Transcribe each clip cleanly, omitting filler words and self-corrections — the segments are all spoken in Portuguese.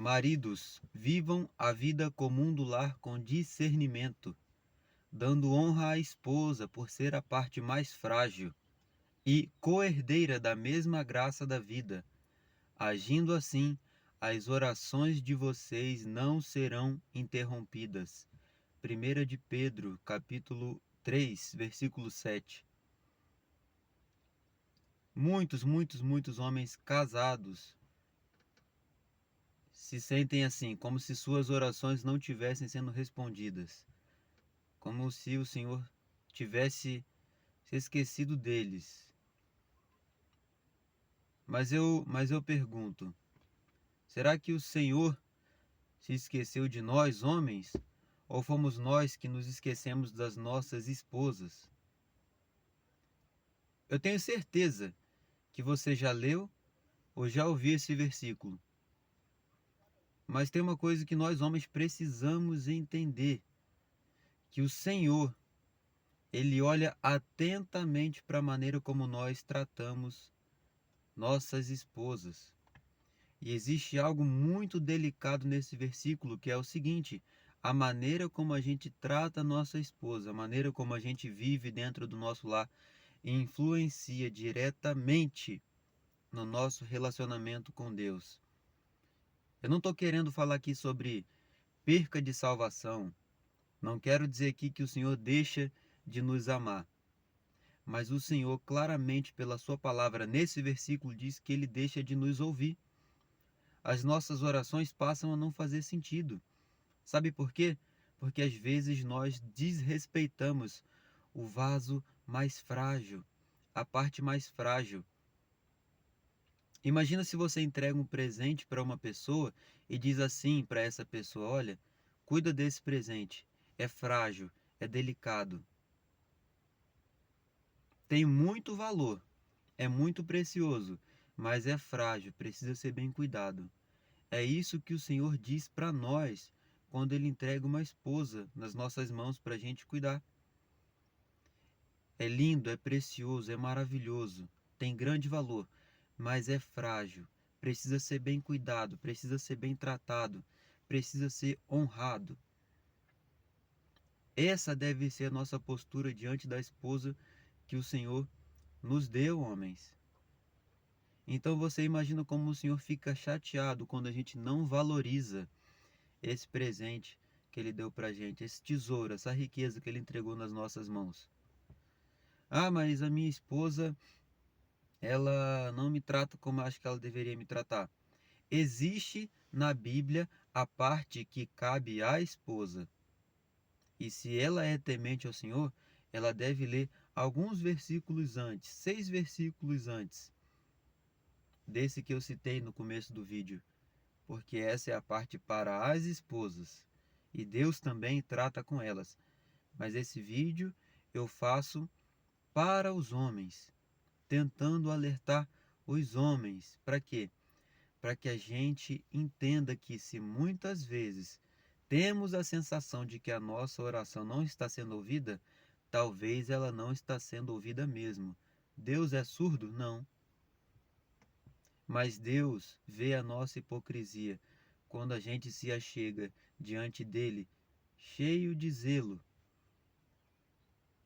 Maridos, vivam a vida comum do lar com discernimento, dando honra à esposa por ser a parte mais frágil e co-herdeira da mesma graça da vida. Agindo assim, as orações de vocês não serão interrompidas. 1 de Pedro, capítulo 3, versículo 7. Muitos homens casados se sentem assim, como se suas orações não tivessem sendo respondidas, como se o Senhor tivesse se esquecido deles. Mas eu pergunto, será que o Senhor se esqueceu de nós, homens? Ou fomos nós que nos esquecemos das nossas esposas? Eu tenho certeza que você já leu ou já ouviu esse versículo. Mas tem uma coisa que nós homens precisamos entender, que o Senhor, Ele olha atentamente para a maneira como nós tratamos nossas esposas. E existe algo muito delicado nesse versículo, que é o seguinte: a maneira como a gente trata a nossa esposa, a maneira como a gente vive dentro do nosso lar, influencia diretamente no nosso relacionamento com Deus. Eu não estou querendo falar aqui sobre perca de salvação. Não quero dizer aqui que o Senhor deixa de nos amar. Mas o Senhor, claramente, pela sua palavra, nesse versículo, diz que Ele deixa de nos ouvir. As nossas orações passam a não fazer sentido. Sabe por quê? Porque às vezes nós desrespeitamos o vaso mais frágil, a parte mais frágil. Imagina se você entrega um presente para uma pessoa e diz assim para essa pessoa: olha, cuida desse presente, é frágil, é delicado, tem muito valor, é muito precioso, mas é frágil, precisa ser bem cuidado. É isso que o Senhor diz para nós quando Ele entrega uma esposa nas nossas mãos para a gente cuidar. É lindo, é precioso, é maravilhoso, tem grande valor, mas é frágil, precisa ser bem cuidado, precisa ser bem tratado, precisa ser honrado. Essa deve ser a nossa postura diante da esposa que o Senhor nos deu, homens. Então você imagina como o Senhor fica chateado quando a gente não valoriza esse presente que Ele deu pra gente, esse tesouro, essa riqueza que Ele entregou nas nossas mãos. Ah, mas a minha esposa, ela não me trata como eu acho que ela deveria me tratar. Existe na Bíblia a parte que cabe à esposa. E se ela é temente ao Senhor, ela deve ler alguns versículos antes, 6 versículos antes desse que eu citei no começo do vídeo, porque essa é a parte para as esposas. E Deus também trata com elas. Mas esse vídeo eu faço para os homens, tentando alertar os homens. Para quê? Para que a gente entenda que se muitas vezes temos a sensação de que a nossa oração não está sendo ouvida, talvez ela não está sendo ouvida mesmo. Deus é surdo? Não. Mas Deus vê a nossa hipocrisia quando a gente se achega diante dele cheio de zelo,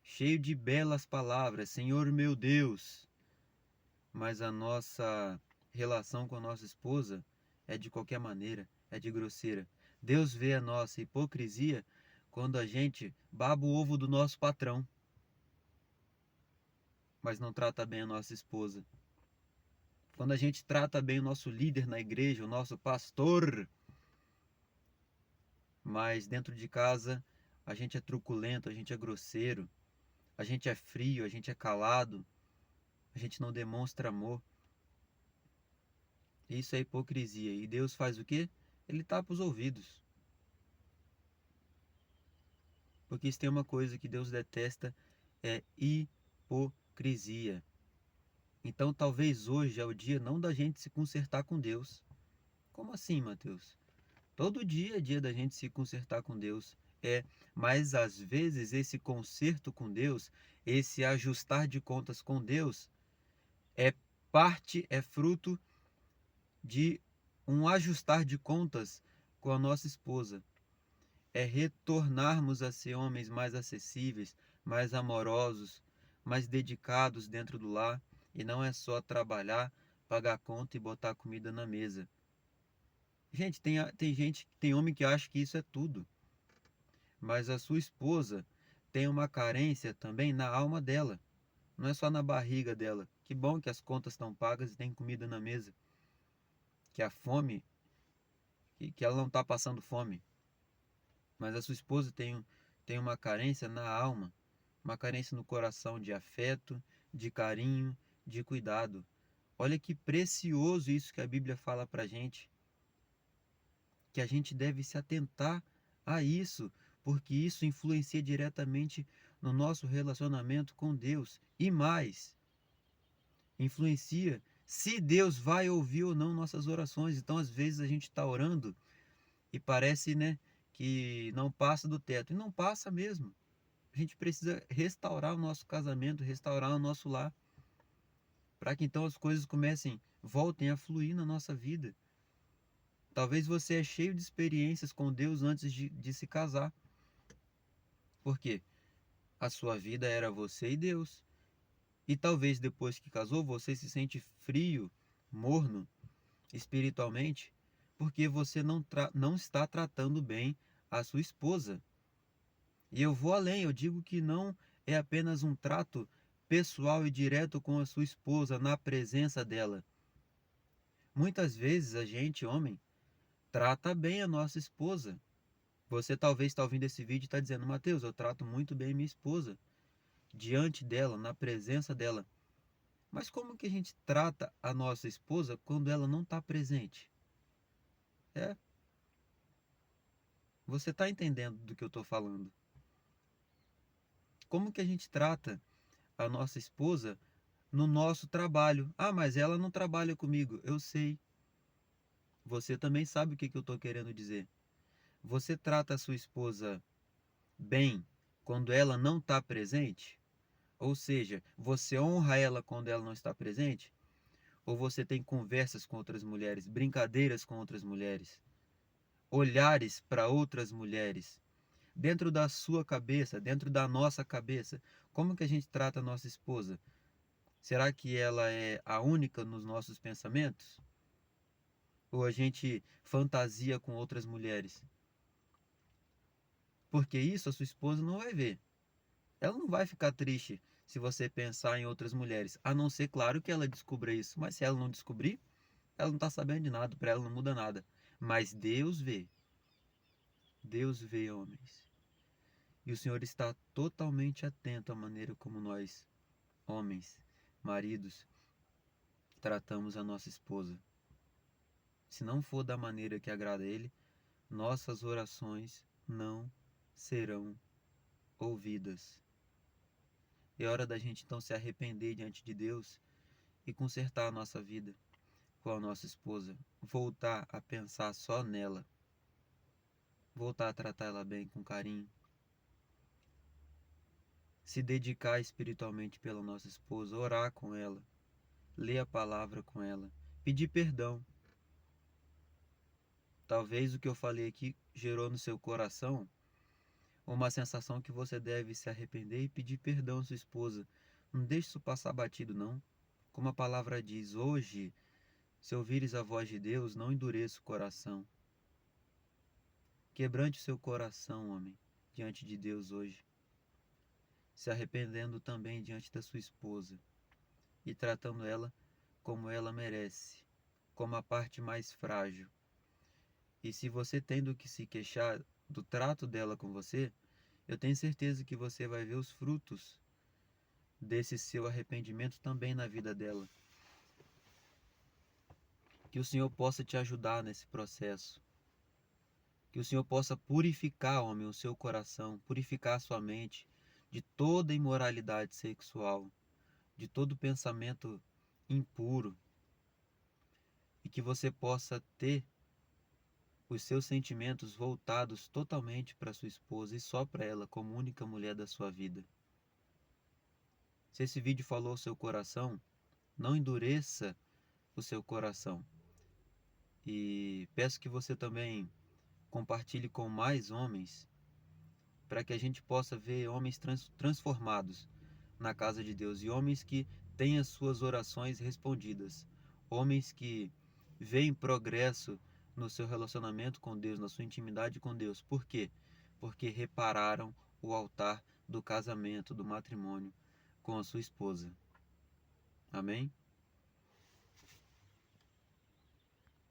cheio de belas palavras, Senhor meu Deus, mas a nossa relação com a nossa esposa é de qualquer maneira, é de grosseira. Deus vê a nossa hipocrisia quando a gente baba o ovo do nosso patrão, mas não trata bem a nossa esposa. Quando a gente trata bem o nosso líder na igreja, o nosso pastor, mas dentro de casa a gente é truculento, a gente é grosseiro, a gente é frio, a gente é calado, a gente não demonstra amor. Isso é hipocrisia. E Deus faz o quê? Ele tapa os ouvidos. Porque se tem uma coisa que Deus detesta, é hipocrisia. Então talvez hoje é o dia não da gente se consertar com Deus. Como assim, Mateus? Todo dia é dia da gente se consertar com Deus. É, mas às vezes esse conserto com Deus, esse ajustar de contas com Deus, é fruto de um ajustar de contas com a nossa esposa. É retornarmos a ser homens mais acessíveis, mais amorosos, mais dedicados dentro do lar, e não é só trabalhar, pagar conta e botar comida na mesa. Gente, tem homem que acha que isso é tudo, mas a sua esposa tem uma carência também na alma dela, não é só na barriga dela. Que bom que as contas estão pagas e tem comida na mesa, que a fome, que ela não está passando fome, mas a sua esposa tem uma carência na alma, uma carência no coração de afeto, de carinho, de cuidado. Olha que precioso isso que a Bíblia fala para gente, que a gente deve se atentar a isso, porque isso influencia diretamente no nosso relacionamento com Deus. E mais, influencia se Deus vai ouvir ou não nossas orações. Então, às vezes, a gente está orando e parece, né, que não passa do teto. E não passa mesmo. A gente precisa restaurar o nosso casamento, restaurar o nosso lar, para que então as coisas voltem a fluir na nossa vida. Talvez você é cheio de experiências com Deus antes de se casar. Por quê? A sua vida era você e Deus. E talvez depois que casou, você se sente frio, morno, espiritualmente, porque você não está tratando bem a sua esposa. E eu vou além, eu digo que não é apenas um trato pessoal e direto com a sua esposa, na presença dela. Muitas vezes a gente, homem, trata bem a nossa esposa. Você talvez está ouvindo esse vídeo e está dizendo: Mateus, eu trato muito bem minha esposa, diante dela, na presença dela. Mas como que a gente trata a nossa esposa quando ela não está presente? É, você está entendendo do que eu estou falando? Como que a gente trata a nossa esposa no nosso trabalho? Ah, mas ela não trabalha comigo. Eu sei. Você também sabe o que eu estou querendo dizer. Você trata a sua esposa bem quando ela não está presente? Ou seja, você honra ela quando ela não está presente? Ou você tem conversas com outras mulheres, brincadeiras com outras mulheres, olhares para outras mulheres? Dentro da sua cabeça, dentro da nossa cabeça, como que a gente trata a nossa esposa? Será que ela é a única nos nossos pensamentos? Ou a gente fantasia com outras mulheres? Porque isso a sua esposa não vai ver. Ela não vai ficar triste se você pensar em outras mulheres, a não ser, claro, que ela descubra isso. Mas se ela não descobrir, ela não está sabendo de nada, para ela não muda nada. Mas Deus vê. Deus vê, homens. E o Senhor está totalmente atento à maneira como nós, homens, maridos, tratamos a nossa esposa. Se não for da maneira que agrada a Ele, nossas orações não serão ouvidas. É hora da gente então se arrepender diante de Deus e consertar a nossa vida com a nossa esposa. Voltar a pensar só nela. Voltar a tratar ela bem, com carinho. Se dedicar espiritualmente pela nossa esposa, orar com ela, ler a palavra com ela, pedir perdão. Talvez o que eu falei aqui gerou no seu coração uma sensação que você deve se arrepender e pedir perdão à sua esposa. Não deixe isso passar batido, não. Como a palavra diz, hoje, se ouvires a voz de Deus, não endureça o coração. Quebrante o seu coração, homem, diante de Deus hoje, se arrependendo também diante da sua esposa e tratando ela como ela merece, como a parte mais frágil. E se você tem do que se queixar do trato dela com você, eu tenho certeza que você vai ver os frutos desse seu arrependimento também na vida dela. Que o Senhor possa te ajudar nesse processo. Que o Senhor possa purificar, homem, o seu coração, purificar a sua mente de toda imoralidade sexual, de todo pensamento impuro, e que você possa ter os seus sentimentos voltados totalmente para sua esposa e só para ela como única mulher da sua vida. Se esse vídeo falou ao seu coração, não endureça o seu coração E peço que você também compartilhe com mais homens, para que a gente possa ver homens transformados na casa de Deus e homens que têm as suas orações respondidas, homens que veem progresso no seu relacionamento com Deus, na sua intimidade com Deus. Por quê? Porque repararam o altar do casamento, do matrimônio com a sua esposa. Amém?